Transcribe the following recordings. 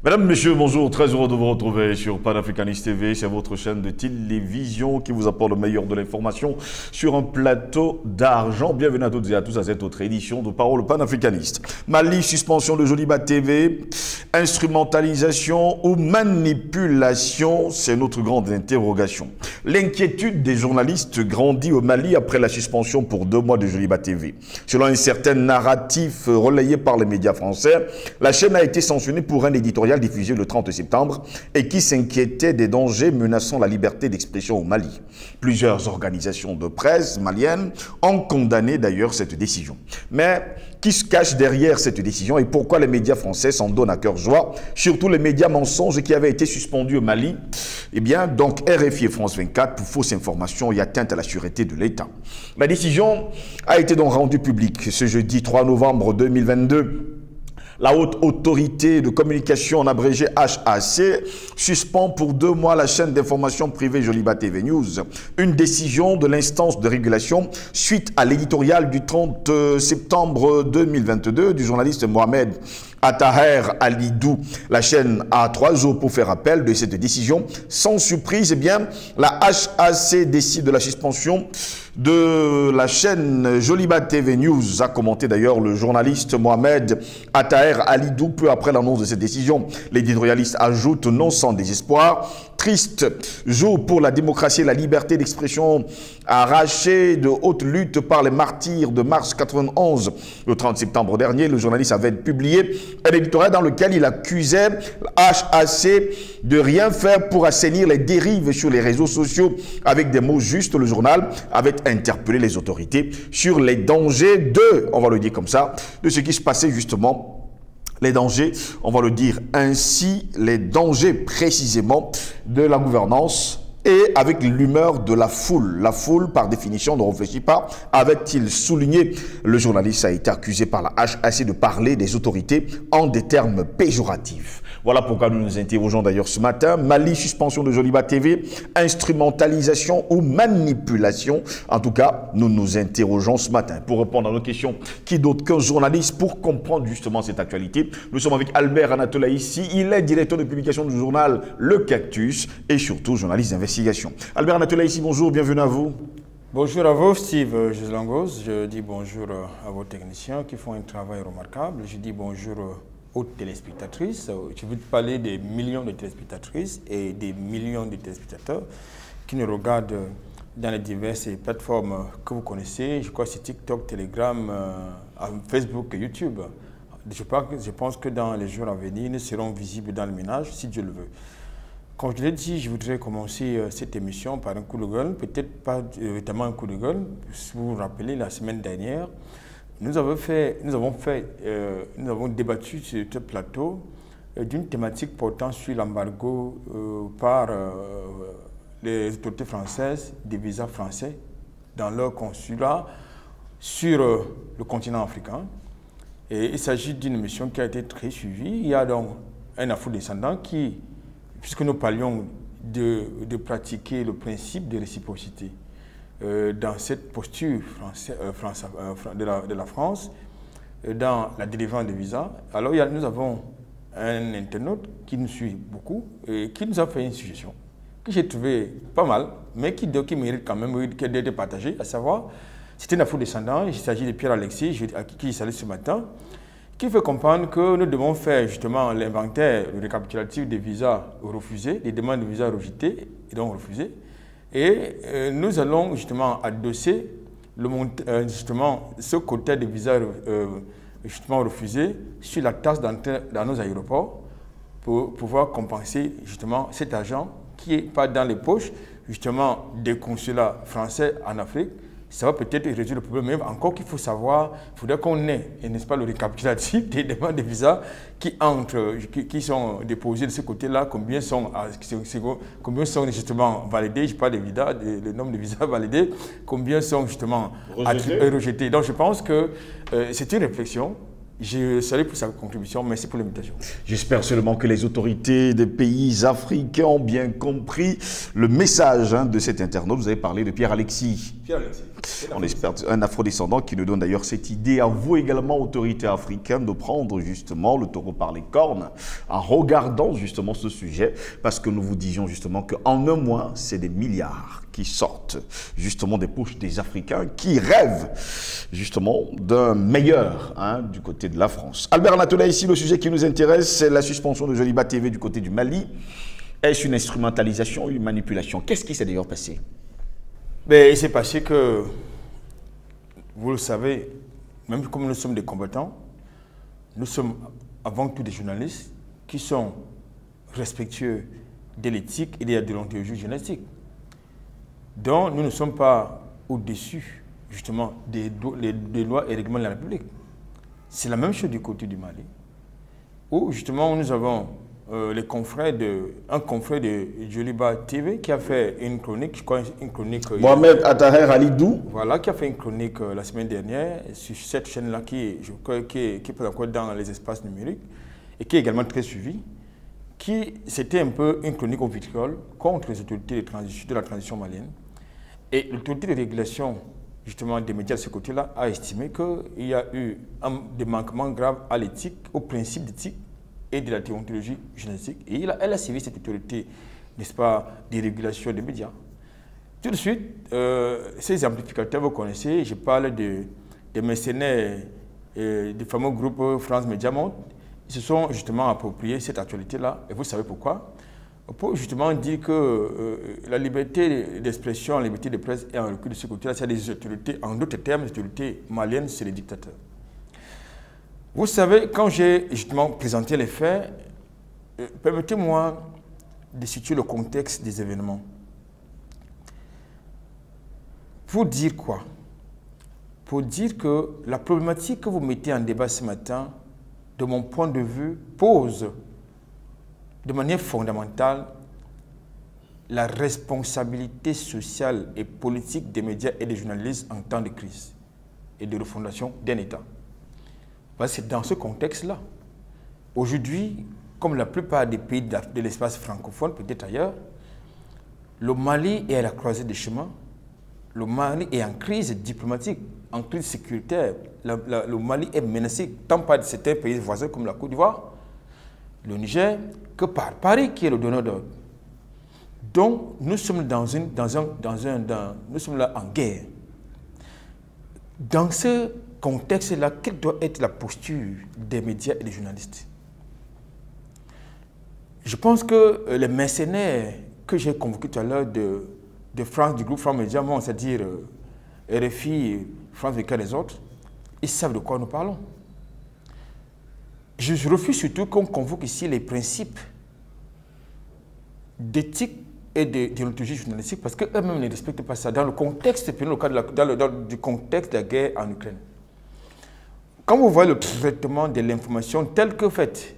Mesdames, Messieurs, bonjour, très heureux de vous retrouver sur Panafricanist TV, c'est votre chaîne de télévision qui vous apporte le meilleur de l'information sur un plateau d'argent. Bienvenue à toutes et à tous à cette autre édition de Parole panafricaniste. Mali, suspension de Joliba TV, instrumentalisation ou manipulation, c'est notre grande interrogation. L'inquiétude des journalistes grandit au Mali après la suspension pour 2 mois de Joliba TV. Selon un certain narratif relayé par les médias français, la chaîne a été sanctionnée pour un éditorial diffusé le 30 septembre et qui s'inquiétait des dangers menaçant la liberté d'expression au Mali. Plusieurs organisations de presse maliennes ont condamné d'ailleurs cette décision. Mais qui se cache derrière cette décision et pourquoi les médias français s'en donnent à cœur joie, surtout les médias mensonges qui avaient été suspendus au Mali? Eh bien, donc RFI et France 24 pour fausses informations et atteinte à la sûreté de l'État. La décision a été donc rendue publique ce jeudi 3 novembre 2022. La haute autorité de communication, en abrégé HAC, suspend pour 2 mois la chaîne d'information privée Joliba TV News. Une décision de l'instance de régulation suite à l'éditorial du 30 septembre 2022 du journaliste Mohamed Attaher Alidou. La chaîne a 3 jours pour faire appel de cette décision. Sans surprise, eh bien, la HAC décide de la suspension de la chaîne Joliba TV News, a commenté d'ailleurs le journaliste Mohamed Attaher Alidou peu après l'annonce de cette décision. L'éditorialiste ajoute, non sans désespoir, triste jour pour la démocratie et la liberté d'expression arrachée de haute lutte par les martyrs de mars 91. Le 30 septembre dernier, le journaliste avait publié un éditorial dans lequel il accusait HAC de rien faire pour assainir les dérives sur les réseaux sociaux. Avec des mots justes, le journal avait interpellé les autorités sur les dangers de, on va le dire comme ça, de ce qui se passait justement. Les dangers, on va le dire ainsi, les dangers précisément de la gouvernance et avec l'humeur de la foule. La foule, par définition, ne réfléchit pas, avait-il souligné. Le journaliste a été accusé par la HAC de parler des autorités en des termes péjoratifs. Voilà pourquoi nous nous interrogeons d'ailleurs ce matin. Mali, suspension de Joliba TV, instrumentalisation ou manipulation. En tout cas, nous nous interrogeons ce matin. Pour répondre à nos questions, qui d'autre qu'un journaliste pour comprendre justement cette actualité? Nous sommes avec Albert Anatola ici. Il est directeur de publication du journal Le Cactus et surtout journaliste d'investigation. Albert Anatola ici, bonjour, bienvenue à vous. Bonjour à vous, Steve Gislangos. Je dis bonjour à vos techniciens qui font un travail remarquable. Je dis bonjour aux téléspectatrices. Je veux parler des millions de téléspectatrices et des millions de téléspectateurs qui nous regardent dans les diverses plateformes que vous connaissez. Je crois que c'est TikTok, Telegram, Facebook et YouTube. Je pense que dans les jours à venir, nous serons visibles dans le ménage, si Dieu le veut. Comme je l'ai dit, je voudrais commencer cette émission par un coup de gueule, peut-être pas véritablement un coup de gueule. Si vous vous rappelez, la semaine dernière, nous avons débattu sur ce plateau d'une thématique portant sur l'embargo par les autorités françaises des visas français dans leur consulat sur le continent africain. Et il s'agit d'une mission qui a été très suivie. Il y a donc un afro-descendant qui, puisque nous parlions de pratiquer le principe de réciprocité, dans cette posture de la France, dans la délivrance des visas. Alors nous avons un internaute qui nous suit beaucoup et qui nous a fait une suggestion que j'ai trouvé pas mal, mais qui mérite quand même d'être partagée, à savoir, c'était un afro-descendant, il s'agit de Pierre-Alexis, à qui je salue ce matin, qui fait comprendre que nous devons faire justement l'inventaire, le récapitulatif des visas refusés, des demandes de visas rejetées et donc refusées. Et nous allons justement adosser justement ce côté de visas justement refusés sur la taxe d'entrée dans nos aéroports pour pouvoir compenser justement cet argent qui n'est pas dans les poches justement des consulats français en Afrique. Ça va peut-être résoudre le problème, mais encore qu'il faut savoir, il faudrait qu'on ait, n'est-ce pas, le récapitulatif des demandes de visas qui entrent, qui sont déposées de ce côté-là, combien sont justement validés, je parle des visas, le nombre de visas validés, combien sont justement rejetés. Donc je pense que c'est une réflexion Je salue pour sa contribution. Merci pour l'invitation. J'espère seulement que les autorités des pays africains ont bien compris le message de cet internaute. Vous avez parlé de Pierre-Alexis. Pierre-Alexis. On espère un afrodescendant qui nous donne d'ailleurs cette idée à vous également, autorités africaines, de prendre justement le taureau par les cornes en regardant justement ce sujet, parce que nous vous disions justement qu'en un mois, c'est des milliards qui sortent justement des poches des Africains qui rêvent justement d'un meilleur du côté de la France. Albert Anatola, ici, le sujet qui nous intéresse, c'est la suspension de Joliba TV du côté du Mali. Est-ce une instrumentalisation ou une manipulation? Qu'est-ce qui s'est d'ailleurs passé? Il s'est passé que, vous le savez, même comme nous sommes des combattants, nous sommes avant tout des journalistes qui sont respectueux de l'éthique et de la déontologie journalistique. Donc, nous ne sommes pas au-dessus, justement, des lois et règlements de la République. C'est la même chose du côté du Mali, où, justement, nous avons un confrère de Joliba TV qui a fait une chronique, je crois une chronique... Mohamed Attaher Alidou. Voilà, qui a fait une chronique la semaine dernière sur cette chaîne-là qui est encore dans les espaces numériques et qui est également très suivie. C'était un peu une chronique au vitriol contre les autorités de la transition malienne. Et l'autorité de régulation, justement, des médias de ce côté-là, a estimé qu'il y a eu des manquements graves à l'éthique, au principe d'éthique et de la déontologie journalistique. Et elle a suivi cette autorité, n'est-ce pas, des régulations des médias. Tout de suite, ces amplificateurs, vous connaissez, je parle des mercenaires du fameux groupe France Média Monde. Ils se sont justement appropriés cette actualité-là, et vous savez pourquoi? Pour justement dire que la liberté d'expression, la liberté de presse est en recul de ce côté-là, c'est des autorités, en d'autres termes, les autorités maliennes, c'est les dictateurs. Vous savez, quand j'ai justement présenté les faits, permettez-moi de situer le contexte des événements. Pour dire quoi? Pour dire que la problématique que vous mettez en débat ce matin, de mon point de vue, pose de manière fondamentale la responsabilité sociale et politique des médias et des journalistes en temps de crise et de refondation d'un État. Parce que c'est dans ce contexte-là. Aujourd'hui, comme la plupart des pays de l'espace francophone, peut-être ailleurs, le Mali est à la croisée des chemins. Le Mali est en crise diplomatique, en crise sécuritaire. Le Mali est menacé tant par certains pays voisins comme la Côte d'Ivoire, le Niger, que par Paris qui est le donneur d'ordre. Donc, nous sommes nous sommes là en guerre. Dans ce contexte-là, quelle doit être la posture des médias et des journalistes? Je pense que les mercenaires que j'ai convoqués tout à l'heure de France, du groupe France Média Monde, c'est-à-dire RFI, France 24 et les autres, ils savent de quoi nous parlons. Je refuse surtout qu'on convoque ici les principes d'éthique et de déontologie journalistique parce qu'eux-mêmes ne respectent pas ça dans le contexte, du contexte de la guerre en Ukraine. Quand vous voyez le traitement de l'information tel que fait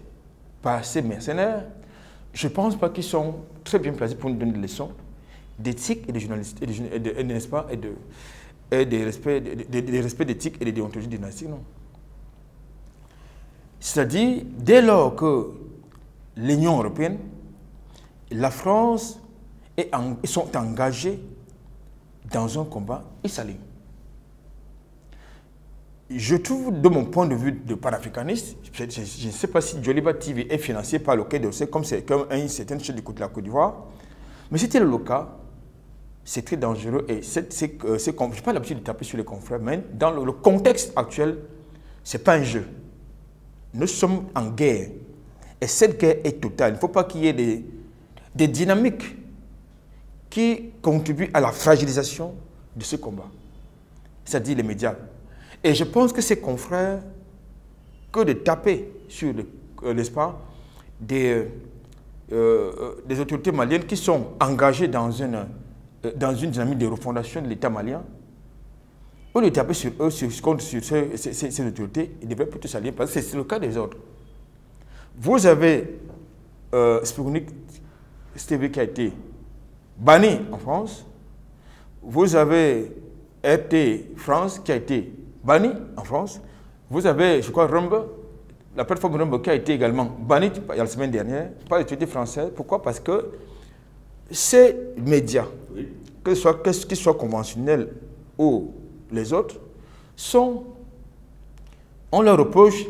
par ces mercenaires, je ne pense pas qu'ils sont très bien placés pour nous donner des leçons d'éthique et de journalistique, n'est-ce pas, et de respect d'éthique et de déontologie journalistique, non. C'est-à-dire, dès lors que l'Union européenne, la France sont engagés dans un combat, ils s'alignent. Je trouve, de mon point de vue de panafricaniste, je ne sais pas si Joliba TV est financé par le Quai d'Orsay, comme c'est une certaine chose du côté de la Côte d'Ivoire, mais c'était le cas, c'est très dangereux et je n'ai pas l'habitude de taper sur les confrères, mais dans le contexte actuel, ce n'est pas un jeu. Nous sommes en guerre et cette guerre est totale. Il ne faut pas qu'il y ait des dynamiques qui contribuent à la fragilisation de ce combat, c'est-à-dire les médias. Et je pense que ces confrères, que de taper sur n'est-ce pas, des autorités maliennes qui sont engagées dans une dynamique de refondation de l'État malien, au lieu de taper sur eux, sur ces autorités, ils devraient plutôt s'allier parce que c'est le cas des autres. Vous avez Sputnik TV qui a été banni en France. Vous avez RT France qui a été banni en France. Vous avez, je crois, Rumble, la plateforme Rumble qui a été également bannie la semaine dernière par les autorités françaises. Pourquoi? Parce que ces médias, oui, qu'ils soient conventionnels ou les autres, on leur reproche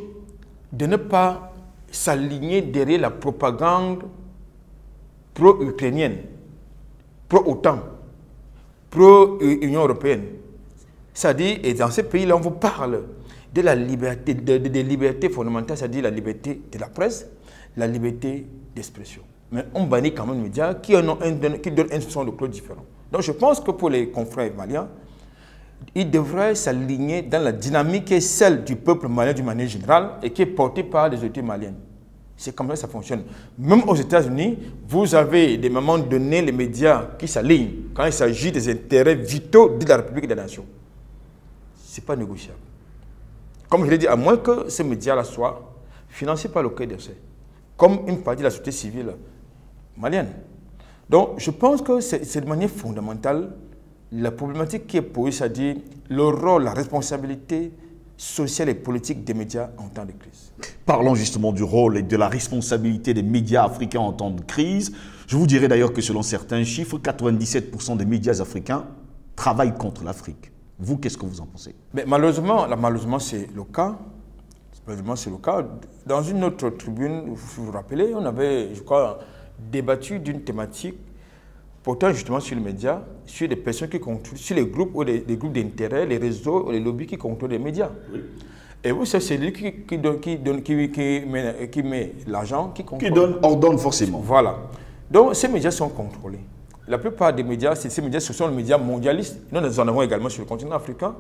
de ne pas s'aligner derrière la propagande pro-ukrainienne, pro-OTAN, pro-Union européenne. C'est-à-dire, et dans ces pays-là, on vous parle de la liberté, des libertés fondamentales, c'est-à-dire la liberté de la presse, la liberté d'expression. Mais on bannit quand même les médias qui donnent un son de cloche différent. Donc je pense que pour les confrères maliens, ils devraient s'aligner dans la dynamique qui est celle du peuple malien d'une manière générale et qui est portée par les autorités maliennes. C'est comme ça que ça fonctionne. Même aux États-Unis, vous avez des moments donnés les médias qui s'alignent quand il s'agit des intérêts vitaux de la République et des nations. Ce n'est pas négociable. Comme je l'ai dit, à moins que ces médias-là soient financés par le Quai d'Orsay, comme une partie de la société civile malienne. Donc, je pense que c'est de manière fondamentale la problématique qui est posée, c'est-à-dire le rôle, la responsabilité sociale et politique des médias en temps de crise. Parlons justement du rôle et de la responsabilité des médias africains en temps de crise. Je vous dirais d'ailleurs que selon certains chiffres, 97% des médias africains travaillent contre l'Afrique. Vous, qu'est-ce que vous en pensez? Mais malheureusement c'est le cas. Malheureusement, c'est le cas. Dans une autre tribune, vous vous rappelez, on avait, je crois, débattu d'une thématique portant justement sur les médias, sur des personnes qui contrôlent, sur les groupes ou les groupes d'intérêt, les réseaux, les lobbies qui contrôlent les médias. Oui. Et vous, c'est lui qui met l'argent, qui contrôle. Qui ordonne forcément. Voilà. Donc, ces médias sont contrôlés. La plupart des médias, ces médias, ce sont les médias mondialistes. Nous en avons également sur le continent africain,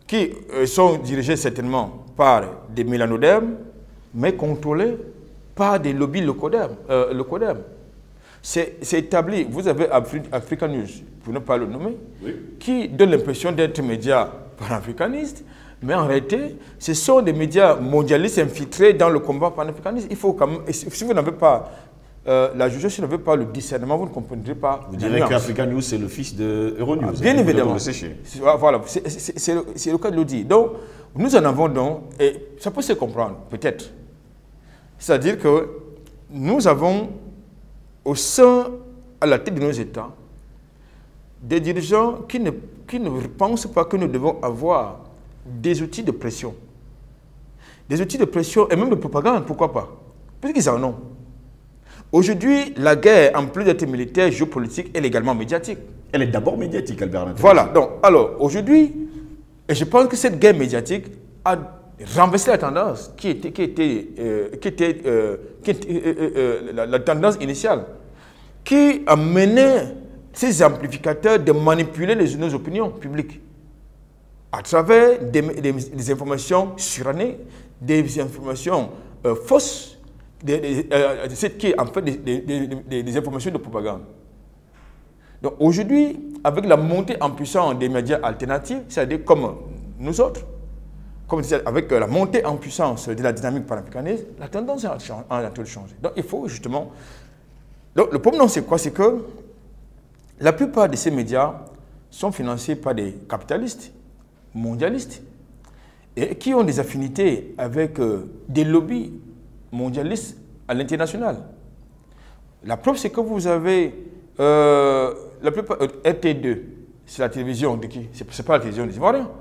qui sont dirigés certainement par des mélanodermes, mais contrôlés par des lobbies leucodermes. C'est établi. Vous avez Africa News, pour ne pas le nommer, oui, qui donne l'impression d'être médias panafricanistes, mais en réalité, ce sont des médias mondialistes infiltrés dans le combat panafricaniste. Il faut quand même, si vous n'avez pas la jugeoce, si vous n'avez pas le discernement, vous ne comprendrez pas. Vous direz qu'Africa News, c'est le fils de Euronews. Bien évidemment. Voilà, c'est le cas de le dire. Donc, nous en avons donc, et ça peut se comprendre, peut-être. C'est-à-dire que nous avons, au sein, à la tête de nos États, des dirigeants qui ne pensent pas que nous devons avoir des outils de pression. Des outils de pression et même de propagande, pourquoi pas? Puisqu'ils en ont. Aujourd'hui, la guerre, en plus d'être militaire, géopolitique, elle est également médiatique. Elle est d'abord médiatique, Albert Nathalie. Voilà. Donc, alors, aujourd'hui, et je pense que cette guerre médiatique a renversé la tendance qui était la tendance initiale, qui a mené ces amplificateurs de manipuler nos opinions publiques à travers des informations surannées, des informations fausses, qui est en fait des informations de propagande. Donc aujourd'hui, avec la montée en puissance des médias alternatifs, c'est-à-dire comme nous autres, avec la montée en puissance de la dynamique panafricaniste, la tendance est en train de changer. Donc il faut justement... Donc, le problème, c'est quoi? C'est que la plupart de ces médias sont financés par des capitalistes, mondialistes, et qui ont des affinités avec des lobbies mondialistes à l'international. La preuve, c'est que vous avez la plupart, RT2, c'est la télévision de qui? C'est pas la télévision des Ivoiriens.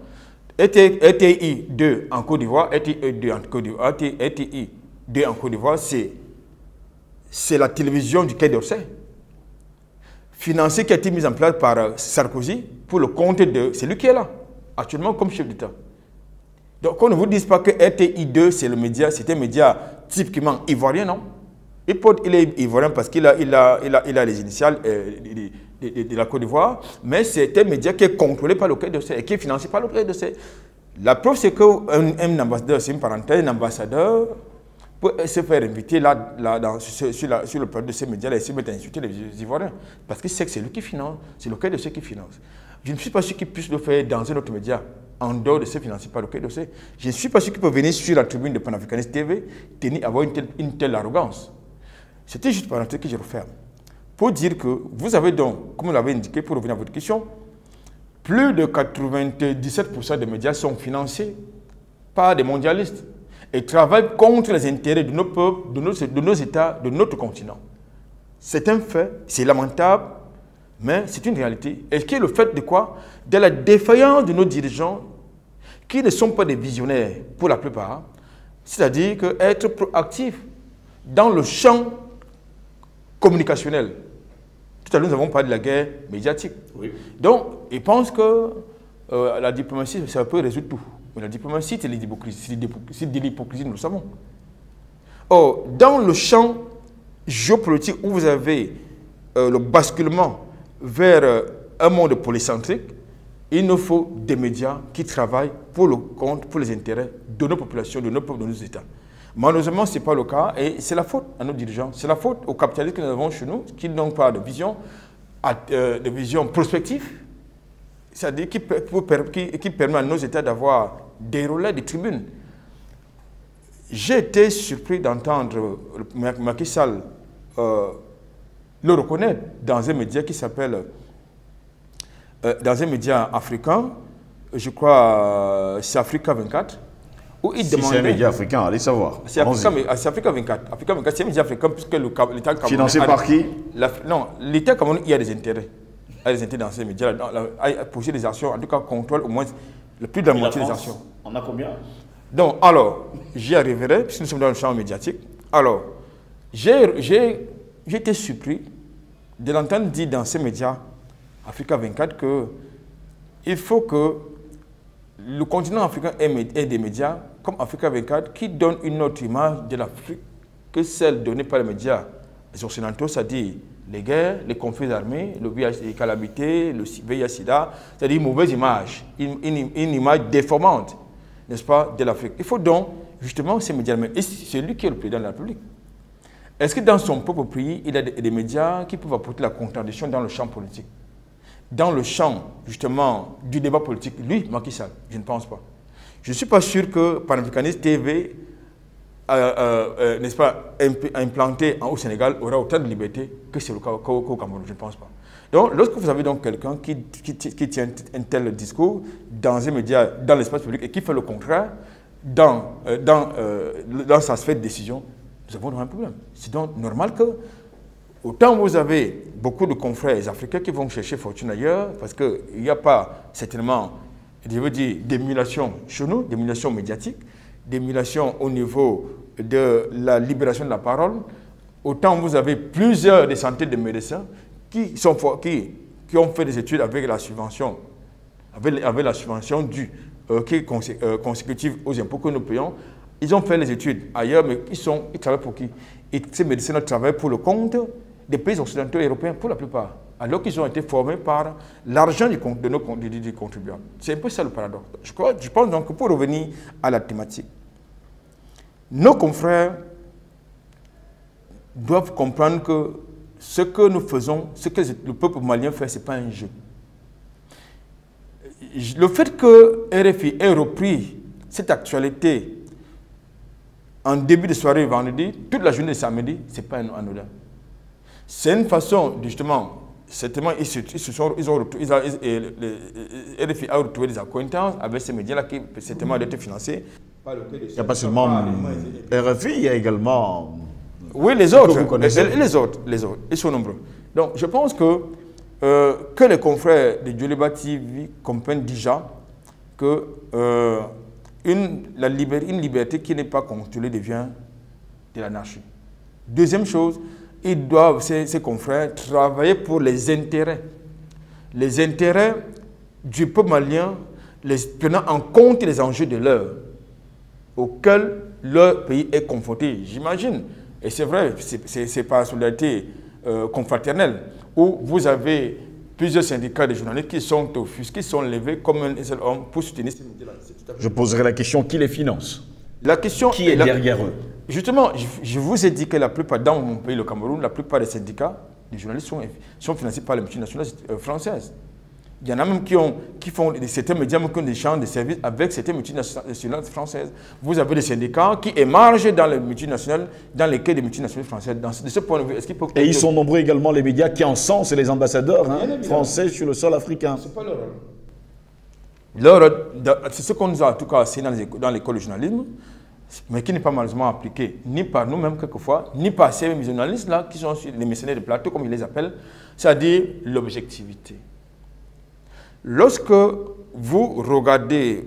RTI 2 en Côte d'Ivoire, RTI 2 en Côte d'Ivoire, RTI 2 en Côte d'Ivoire, c'est la télévision du Quai d'Orsay, financée, qui a été mise en place par Sarkozy pour le compte de... C'est lui qui est là, actuellement comme chef d'État. Donc, qu'on ne vous dise pas que RTI2, c'est un média typiquement ivoirien, non? Il est ivoirien parce qu'il a les initiales de la Côte d'Ivoire, mais c'est un média qui est contrôlé par le Quai d'Orsay et qui est financé par le Quai d'Orsay. La preuve, c'est qu'un ambassadeur, c'est une parenthèse, un ambassadeur peut se faire inviter sur le plateau de ces médias-là et se mettre à insulter les Ivoiriens. Parce qu'il sait que c'est lui qui finance, c'est le Quai d'Orsay qui finance. Je ne suis pas sûr qu'il puisse le faire dans un autre média, en dehors de se financer par le Quai d'Orsay. Je ne suis pas sûr qu'il peut venir sur la tribune de Panafricaniste TV, avoir une telle arrogance. C'était juste par parenthèse que je referme. Pour dire que vous avez donc, comme vous l'avez indiqué, pour revenir à votre question, plus de 97% des médias sont financés par des mondialistes et travaillent contre les intérêts de nos peuples, de nos États, de notre continent. C'est un fait, c'est lamentable, mais c'est une réalité. Et qui est le fait de quoi? De la défaillance de nos dirigeants qui ne sont pas des visionnaires pour la plupart, c'est-à-dire qu'être proactif dans le champ communicationnel. Tout à l'heure, nous avons parlé de la guerre médiatique. Oui. Donc, ils pensent que la diplomatie, ça peut résoudre tout. Mais la diplomatie, c'est de l'hypocrisie, nous le savons. Or, dans le champ géopolitique où vous avez le basculement vers un monde polycentrique, il nous faut des médias qui travaillent pour le compte, pour les intérêts de nos populations, de nos peuples, de nos États. Malheureusement, ce n'est pas le cas et c'est la faute à nos dirigeants. C'est la faute aux capitalistes que nous avons chez nous qui n'ont pas de vision prospective, c'est-à-dire qui permet à nos États d'avoir des relais, des tribunes. J'ai été surpris d'entendre Macky Sall le reconnaître dans un média qui s'appelle, dans un média africain, je crois, c'est Africa 24, où il demandait... C'est un média africain, allez savoir. C'est Africa 24. Africa 24, c'est un média africain puisque l'État camerounais... Financé par qui? Non, l'État camerounais, il y a des intérêts. Il y a des intérêts dans ces médias, poser des actions, en tout cas, contrôle au moins plus de la moitié des actions. On a combien? Donc, alors, j'y arriverai, puisque nous sommes dans le champ médiatique. Alors, j'ai été surpris de l'entendre dire dans ces médias, Africa 24, qu'il faut que le continent africain ait des médias comme Africa 24 qui donnent une autre image de l'Afrique que celle donnée par les médias occidentaux, c'est-à-dire les guerres, les conflits armés, les calamités, le VIH-Sida, c'est-à-dire une mauvaise image, une image déformante, n'est-ce pas, de l'Afrique. Il faut donc, justement, ces médias, et c'est lui qui est le président de la République. Est-ce que dans son propre pays, il y a des médias qui peuvent apporter la contradiction dans le champ politique? Dans le champ, justement, du débat politique, lui, Macky Sall, je ne pense pas. Je ne suis pas sûr que Panafricaniste TV, n'est-ce pas, implanté au Sénégal, aura autant de liberté que c'est le cas au Cameroun, je ne pense pas. Donc, lorsque vous avez donc quelqu'un qui tient un tel discours dans un média, dans l'espace public, et qui fait le contraire, dans sa sphère de décision, nous avons un problème. C'est donc normal que, autant vous avez beaucoup de confrères africains qui vont chercher fortune ailleurs, parce qu'il n'y a pas certainement, je veux dire, d'émulation chez nous, d'émulation médiatique, d'émulation au niveau de la libération de la parole, autant vous avez plusieurs des centaines de médecins qui ont fait des études avec la subvention, avec la subvention due, qui est consécutive aux impôts que nous payons. Ils ont fait les études ailleurs, mais ils travaillent pour qui? Et ces médecins travaillent pour le compte des pays occidentaux et européens, pour la plupart, alors qu'ils ont été formés par l'argent des contribuables. C'est un peu ça le paradoxe. Je pense donc que pour revenir à la thématique, nos confrères doivent comprendre que ce que nous faisons, ce que le peuple malien fait, ce n'est pas un jeu. Le fait que RFI ait repris cette actualité en début de soirée vendredi, toute la journée de samedi, ce n'est pas anodin. C'est une façon, justement, certainement, RFI a retrouvé des acquaintances avec ces médias-là qui, certainement, ont été financés. Il n'y a pas seulement RFI, il y a également... Oui, les autres, les autres, ils sont nombreux. Donc, je pense que les confrères de Djoliba TV comprennent déjà que une liberté qui n'est pas contrôlée devient de l'anarchie. Deuxième chose, ils doivent, ces confrères, travailler pour les intérêts du peuple malien, tenant en compte les enjeux de l'heure auxquels leur pays est confronté. J'imagine, et c'est vrai, c'est par solidarité confraternelle, où vous avez plusieurs syndicats de journalistes qui sont offusqués, qui sont levés comme un seul homme pour soutenir ces médias-là. Je poserai la question, qui les finance? La question, qui est derrière eux? Justement, je vous ai dit que la plupart, dans mon pays, le Cameroun, la plupart des syndicats des journalistes sont financés par les multinationales françaises. Il y en a même qui font certains médias qui ont des champs de services avec certaines multinationales françaises. Vous avez des syndicats qui émargent dans les multinationales, dans lesquels les multinationales françaises. De ce point de vue, est-ce qu'il peut... Et ils sont nombreux également les médias qui encensent les ambassadeurs français sur le sol africain. Ce n'est pas leur rôle. C'est ce qu'on nous a en tout cas enseigné dans l'école de journalisme, mais qui n'est pas malheureusement appliqué ni par nous-mêmes quelquefois, ni par ces journalistes-là qui sont les mercenaires de plateau, comme ils les appellent, c'est-à-dire l'objectivité. Lorsque vous regardez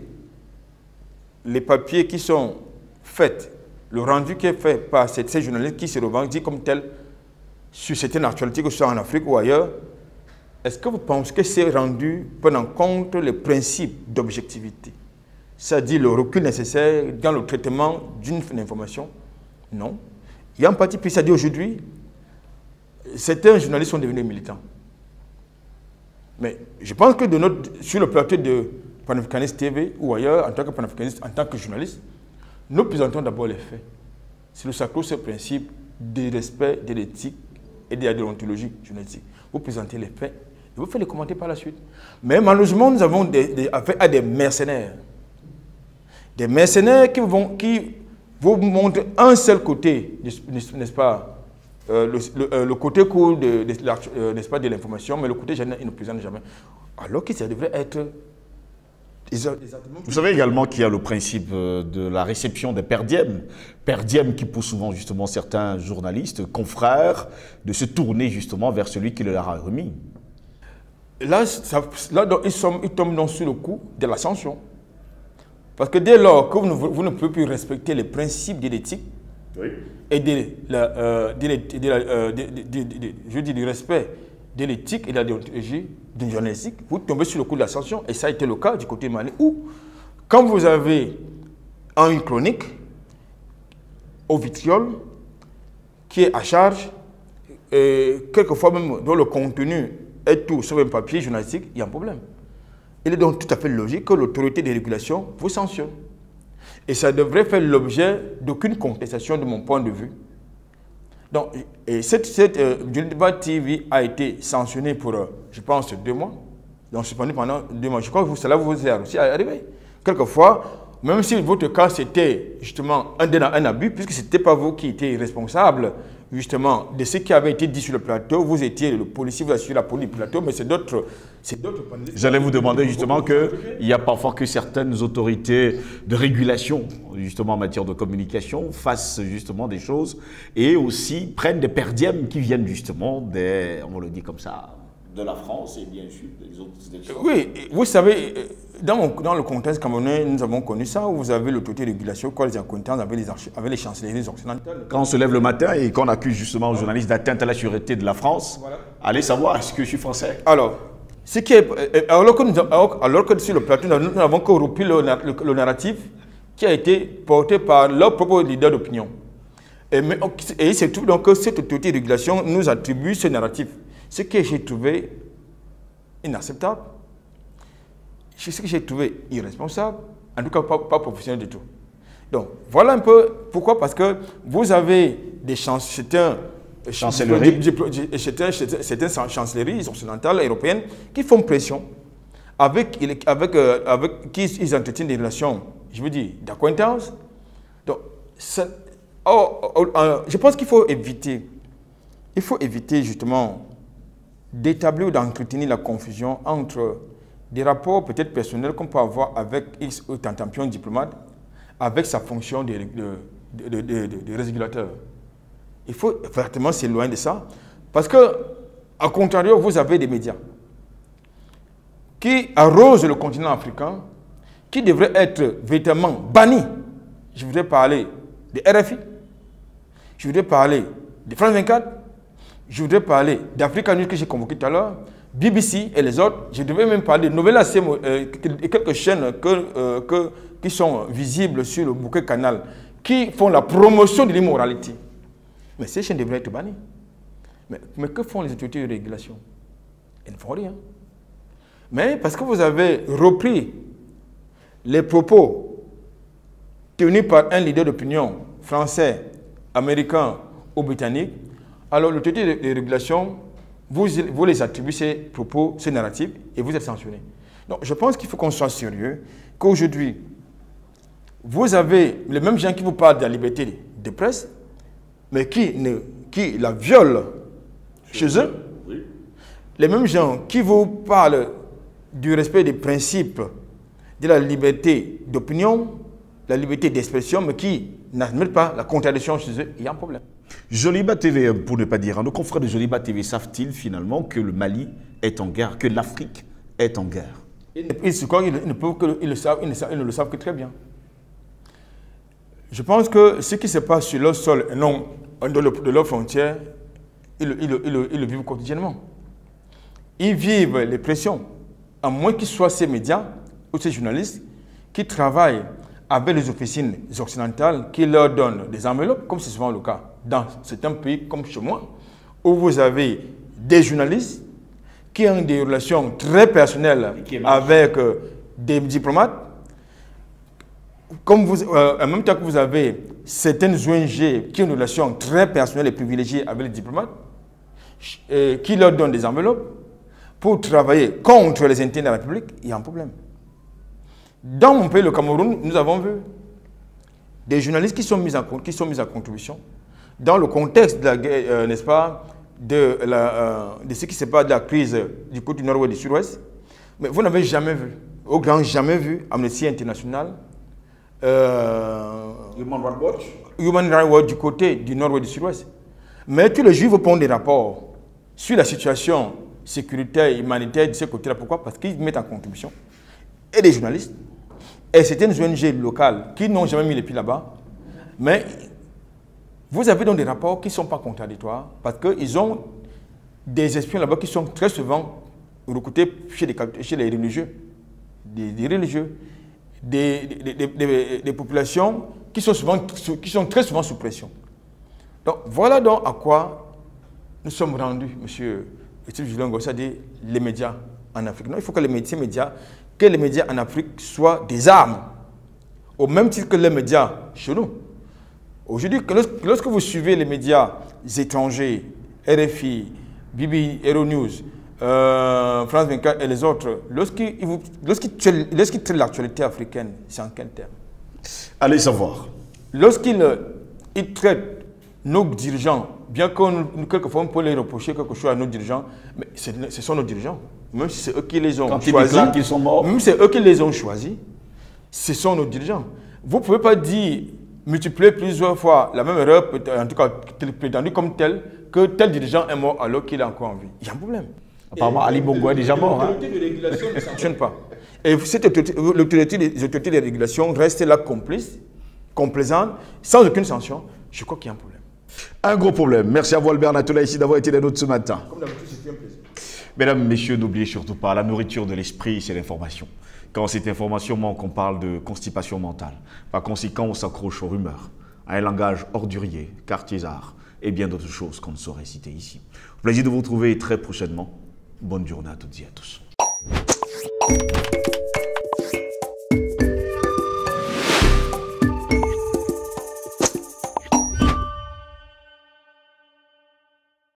les papiers qui sont faits, le rendu qui est fait par ces journalistes qui se revendiquent comme tels sur certaines actualités, que ce soit en Afrique ou ailleurs, est-ce que vous pensez que ces rendus prennent en compte les principes d'objectivité, c'est-à-dire le recul nécessaire dans le traitement d'une information? Non. Il y a un parti pris, c'est-à-dire aujourd'hui, certains journalistes sont devenus militants. Mais je pense que sur le plateau de Panafricaniste TV ou ailleurs, en tant que panafricaniste, en tant que journaliste, nous présentons d'abord les faits. C'est le sacro principe du respect de l'éthique et de la déontologie journalistique. Vous présentez les faits et vous faites les commentaires par la suite. Mais malheureusement, nous avons affaire à des mercenaires. Des mercenaires qui vous montrent un seul côté, n'est-ce pas, le côté court n'est-ce pas, de l'information, mais le côté général, ils ne présentent jamais. Alors que ça devrait être... Vous savez également qu'il y a le principe de la réception des per diem. Per diem qui pousse souvent justement certains journalistes, confrères, de se tourner justement vers celui qui leur a remis. Là, ils tombent donc sur le coup de la sanction. Parce que dès lors que vous ne pouvez plus respecter les principes de l'éthique, oui, et du respect de l'éthique et de la déontologie d'une journalistique, vous tombez sur le coup de la sanction. Et ça a été le cas du côté Mali, où, quand vous avez une chronique au vitriol qui est à charge, et quelquefois même dont le contenu est tout sur un papier journalistique, il y a un problème. Il est donc tout à fait logique que l'autorité de régulation vous sanctionne. Et ça devrait faire l'objet d'aucune contestation de mon point de vue. Donc, Djoliba TV a été sanctionnée pour, je pense, 2 mois. Donc, suspendu pendant 2 mois. Je crois que cela vous est aussi arrivé. Quelquefois, même si votre cas, c'était justement un abus, puisque ce n'était pas vous qui étiez responsable, justement, de ce qui avait été dit sur le plateau, vous étiez le policier, vous assurez la police du plateau, mais c'est d'autres... J'allais vous demander justement qu'il y a parfois que certaines autorités de régulation, justement en matière de communication, fassent justement des choses et aussi prennent des per diem qui viennent justement des, on le dit comme ça, de la France et bien sûr des autres États. Oui, vous savez, dans le contexte camerounais, nous avons connu ça, où vous avez l'autorité de régulation, quoi, les accointances avec les chancelleries occidentales. Quand on se lève le matin et qu'on accuse justement aux journalistes d'atteinte à la sûreté de la France, voilà, allez savoir, est-ce que je suis français? Alors, alors que sur le plateau, nous n'avons que repris le narratif qui a été porté par leur propre leader d'opinion. Et il se trouve donc que cette autorité de régulation nous attribue ce narratif. Ce que j'ai trouvé inacceptable, ce que j'ai trouvé irresponsable, en tout cas pas professionnel du tout. Donc, voilà un peu pourquoi, parce que vous avez des certaines chancelleries occidentales, européennes, qui font pression, avec qui ils entretiennent des relations, je veux dire, d'acquaintance. Donc, je pense qu'il faut éviter justement d'établir ou d'entretenir la confusion entre des rapports peut-être personnels qu'on peut avoir avec X ou un diplomate, avec sa fonction de régulateur. Il faut effectivement s'éloigner de ça, parce que, à contrario, vous avez des médias qui arrosent le continent africain, qui devraient être véritablement bannis. Je voudrais parler de RFI, je voudrais parler de France 24, je voudrais parler d'Africa News que j'ai convoqué tout à l'heure, BBC et les autres. Je devrais même parler de Nouvelle AC et quelques chaînes qui sont visibles sur le bouquet canal, qui font la promotion de l'immoralité. Mais ces chaînes devraient être bannies. Mais que font les autorités de régulation? Elles ne font rien. Mais parce que vous avez repris les propos tenus par un leader d'opinion français, américain ou britannique, alors l'autorité de régulation, vous les attribuez ces propos, ces narratifs, et vous êtes sanctionné. Donc je pense qu'il faut qu'on soit sérieux, qu'aujourd'hui, vous avez les mêmes gens qui vous parlent de la liberté de presse, mais qui la violent chez eux. Oui. Les mêmes gens qui vous parlent du respect des principes de la liberté d'opinion, la liberté d'expression, mais qui n'admettent pas la contradiction chez eux, il y a un problème. Joliba TV, pour ne pas dire, nos confrères de Joliba TV savent-ils finalement que le Mali est en guerre, que l'Afrique est en guerre? Ils ne le savent que très bien. Je pense que ce qui se passe sur leur sol et non de leurs frontières, ils le vivent quotidiennement. Ils vivent les pressions, à moins qu'ils soient ces médias ou ces journalistes qui travaillent avec les officines occidentales qui leur donnent des enveloppes, comme c'est souvent le cas dans certains pays comme chez moi, où vous avez des journalistes qui ont des relations très personnelles avec des diplomates, comme en même temps que vous avez certaines ONG qui ont une relation très personnelle et privilégiée avec les diplomates, qui leur donnent des enveloppes pour travailler contre les intérêts de la République, il y a un problème. Dans mon pays, le Cameroun, nous avons vu des journalistes qui sont mis à contribution dans le contexte de la guerre, n'est-ce pas, de ce qui se passe de la crise du côté du nord-ouest et du sud-ouest. Mais vous n'avez jamais vu, au grand jamais vu, Amnesty International, Human Rights Watch. Human Rights Watch du côté du nord-ouest et du sud-ouest. Mais tous les juifs font des rapports sur la situation sécuritaire et humanitaire de ce côté-là. Pourquoi? Parce qu'ils mettent en contribution. Et des journalistes, et certaines ONG locales qui n'ont jamais mis les pieds là-bas. Mais vous avez donc des rapports qui ne sont pas contradictoires parce qu'ils ont des espions là-bas qui sont très souvent recrutés chez les religieux, des populations qui sont très souvent sous pression. Donc voilà donc à quoi nous sommes rendus, monsieur Julien Gossa, dit les médias en Afrique. Non, il faut que les médias en Afrique soient des armes, au même titre que les médias chez nous. Aujourd'hui, lorsque vous suivez les médias étrangers, RFI, Bibi, Euronews, France 24 et les autres, lorsqu'ils traitent l'actualité africaine, c'est en quel terme? Allez savoir. Lorsqu'ils traitent nos dirigeants, bien que quelquefois on peut les reprocher quelque chose à nos dirigeants, mais ce sont nos dirigeants. Même si c'est eux qui les ont choisis, qu'ils sont morts. Même si c'est eux qui les ont choisis, ce sont nos dirigeants. Vous ne pouvez pas dire, multiplier plusieurs fois la même erreur, en tout cas prétendue comme telle, que tel dirigeant est mort alors qu'il est encore en vie. Il y a un problème. Apparemment, Ali Bongo est déjà mort. L'autorité de régulation ne sanctionne pas. Et l'autorité de régulation reste là complaisante, sans aucune sanction. Je crois qu'il y a un problème. Un gros problème. Merci à vous, Albert Natola, ici d'avoir été des nôtres ce matin. Comme d'habitude, c'était un plaisir. Mesdames, messieurs, n'oubliez surtout pas, la nourriture de l'esprit, c'est l'information. Quand cette information manque, on parle de constipation mentale. Par conséquent, on s'accroche aux rumeurs, à un langage ordurier, quartiésard et bien d'autres choses qu'on ne saurait citer ici. Plaisir de vous retrouver très prochainement. Bonne journée à toutes et à tous.